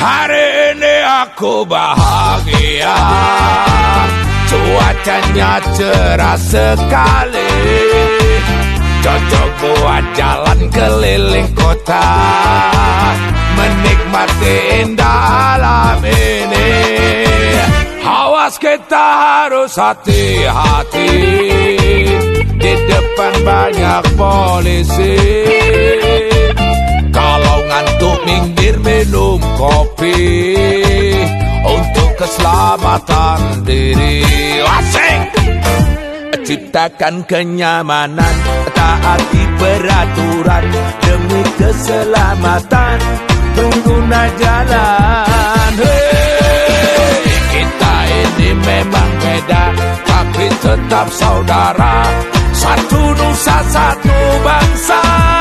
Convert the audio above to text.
Hari ini aku bahagia, cuacanya cerah sekali, cocok buat jalan keliling kota, menikmati indah alam ini. Awas kita harus hati-hati, di depan banyak polisi. Kalau ngantuk minggir minum kopi, untuk keselamatan diri. Asik! Ciptakan kenyamanan, taati peraturan demi keselamatan pengguna jalan. Hey, kita ini memang beda, tapi tetap saudara, satu nusa satu bangsa.